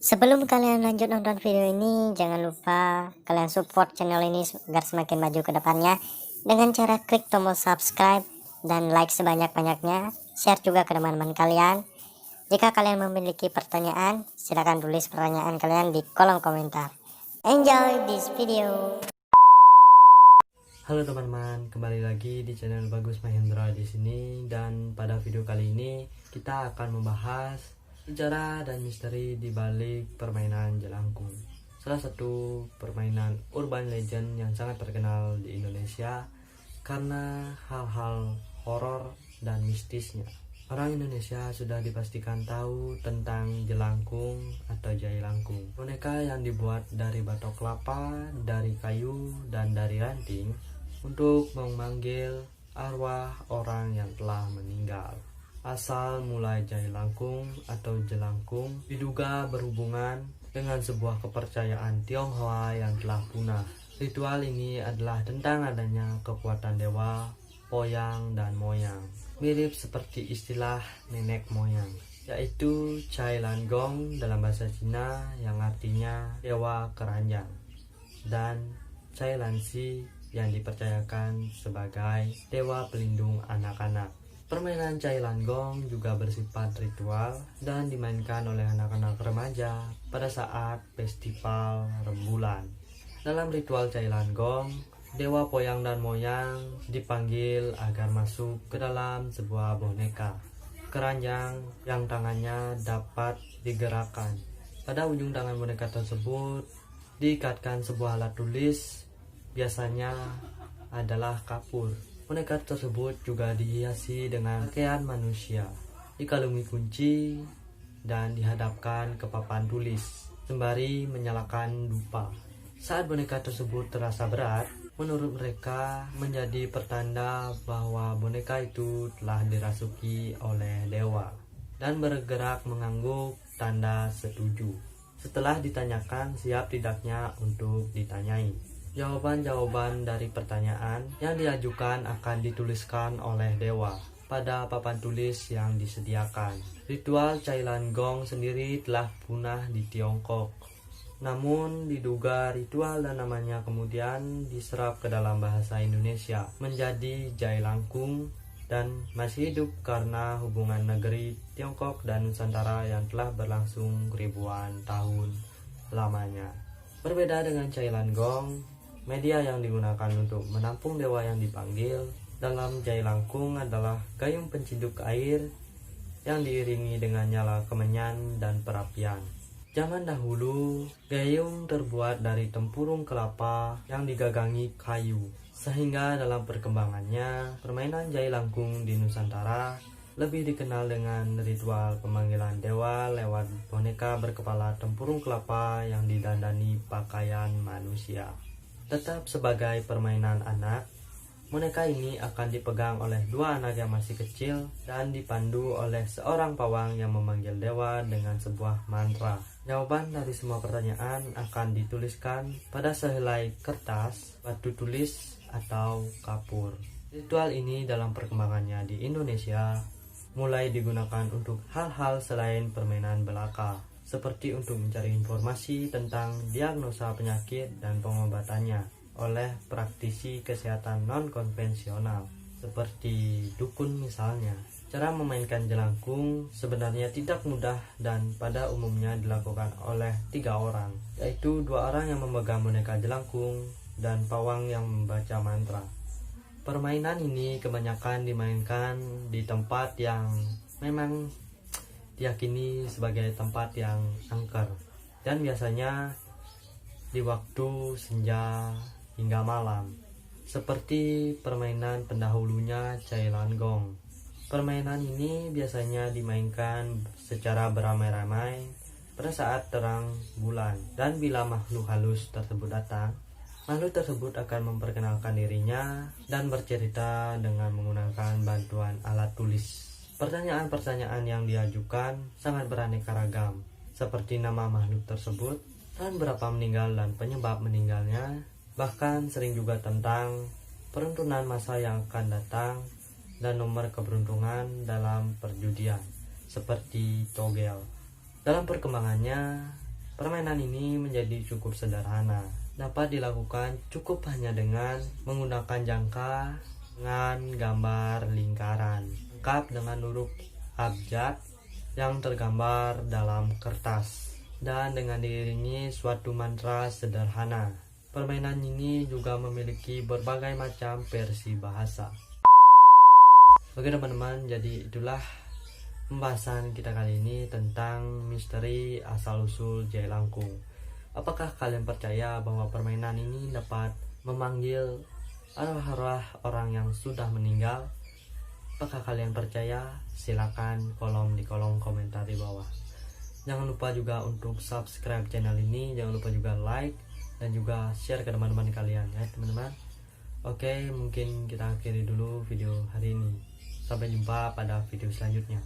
Sebelum kalian lanjut nonton video ini, jangan lupa kalian support channel ini agar semakin maju ke depannya dengan cara klik tombol subscribe dan like sebanyak-banyaknya. Share juga ke teman-teman kalian. Jika kalian memiliki pertanyaan, silahkan tulis pertanyaan kalian di kolom komentar. Enjoy this video. Halo teman-teman, kembali lagi di channel Bagus Mahendra di sini, dan pada video kali ini kita akan membahas sejarah dan misteri di balik permainan jelangkung. Salah satu permainan urban legend yang sangat terkenal di Indonesia karena hal-hal horor dan mistisnya. Orang Indonesia sudah dipastikan tahu tentang jelangkung atau jailangkung. Boneka yang dibuat dari batok kelapa, dari kayu, dan dari ranting untuk memanggil arwah orang yang telah meninggal. Asal mulai jailangkung atau jelangkung diduga berhubungan dengan sebuah kepercayaan Tionghoa yang telah punah. Ritual ini adalah tentang adanya kekuatan dewa, poyang, dan moyang. Mirip seperti istilah nenek moyang, yaitu Cai Lan Gong dalam bahasa Cina yang artinya dewa keranjang, dan Cai Lan Si yang dipercayakan sebagai dewa pelindung anak-anak. Permainan Cai Lan Gong juga bersifat ritual dan dimainkan oleh anak-anak remaja pada saat festival rembulan. Dalam ritual Cai Lan Gong, dewa poyang dan moyang dipanggil agar masuk ke dalam sebuah boneka keranjang yang tangannya dapat digerakkan. Pada ujung tangan boneka tersebut diikatkan sebuah alat tulis, biasanya adalah kapur. Boneka tersebut juga dihiasi dengan pakaian manusia, dikalungi kunci, dan dihadapkan ke papan tulis sembari menyalakan dupa. Saat boneka tersebut terasa berat, menurut mereka menjadi pertanda bahwa boneka itu telah dirasuki oleh dewa dan bergerak mengangguk tanda setuju. Setelah ditanyakan siap tidaknya untuk ditanyai, jawaban-jawaban dari pertanyaan yang diajukan akan dituliskan oleh dewa pada papan tulis yang disediakan. Ritual Cai Lan Gong sendiri telah punah di Tiongkok. Namun diduga ritual dan namanya kemudian diserap ke dalam bahasa Indonesia menjadi jailangkung dan masih hidup karena hubungan negeri Tiongkok dan Nusantara yang telah berlangsung ribuan tahun lamanya. Berbeda dengan Cai Lan Gong, media yang digunakan untuk menampung dewa yang dipanggil dalam jailangkung adalah gayung penciduk air yang diiringi dengan nyala kemenyan dan perapian. Zaman dahulu, gayung terbuat dari tempurung kelapa yang digagangi kayu. Sehingga dalam perkembangannya, permainan jailangkung di Nusantara lebih dikenal dengan ritual pemanggilan dewa lewat boneka berkepala tempurung kelapa yang didandani pakaian manusia. Tetap sebagai permainan anak, boneka ini akan dipegang oleh dua anak yang masih kecil dan dipandu oleh seorang pawang yang memanggil dewa dengan sebuah mantra. Jawaban dari semua pertanyaan akan dituliskan pada sehelai kertas, batu tulis, atau kapur. Ritual ini dalam perkembangannya di Indonesia mulai digunakan untuk hal-hal selain permainan belaka, seperti untuk mencari informasi tentang diagnosa penyakit dan pengobatannya oleh praktisi kesehatan non-konvensional, seperti dukun misalnya. Cara memainkan jelangkung sebenarnya tidak mudah dan pada umumnya dilakukan oleh 3 orang, yaitu 2 orang yang memegang boneka jelangkung dan pawang yang membaca mantra. Permainan ini kebanyakan dimainkan di tempat yang memang diyakini sebagai tempat yang angker, dan biasanya di waktu senja hingga malam, seperti permainan pendahulunya Cai Lan Gong. Permainan ini biasanya dimainkan secara beramai-ramai pada saat terang bulan, dan bila makhluk halus tersebut datang, makhluk tersebut akan memperkenalkan dirinya dan bercerita dengan menggunakan bantuan alat tulis. Pertanyaan-pertanyaan yang diajukan sangat beraneka ragam, seperti nama makhluk tersebut, tahun berapa meninggal dan penyebab meninggalnya, bahkan sering juga tentang peruntunan masa yang akan datang dan nomor keberuntungan dalam perjudian, seperti togel. Dalam perkembangannya, Permainan ini menjadi cukup sederhana, dapat dilakukan cukup hanya dengan menggunakan jangka dengan gambar lingkaran, lengkap dengan huruf abjad yang tergambar dalam kertas, dan dengan diiringi suatu mantra sederhana. Permainan ini juga memiliki berbagai macam versi bahasa. Oke teman-teman, jadi itulah pembahasan kita kali ini tentang misteri asal-usul Jailangkung. Apakah kalian percaya bahwa permainan ini dapat memanggil arwah-arwah orang yang sudah meninggal? Apakah kalian percaya? Silakan di kolom komentar di bawah. Jangan lupa juga untuk subscribe channel ini, jangan lupa juga like dan juga share ke teman-teman kalian ya teman-teman. Oke, mungkin kita akhiri dulu video hari ini. Sampai jumpa pada video selanjutnya.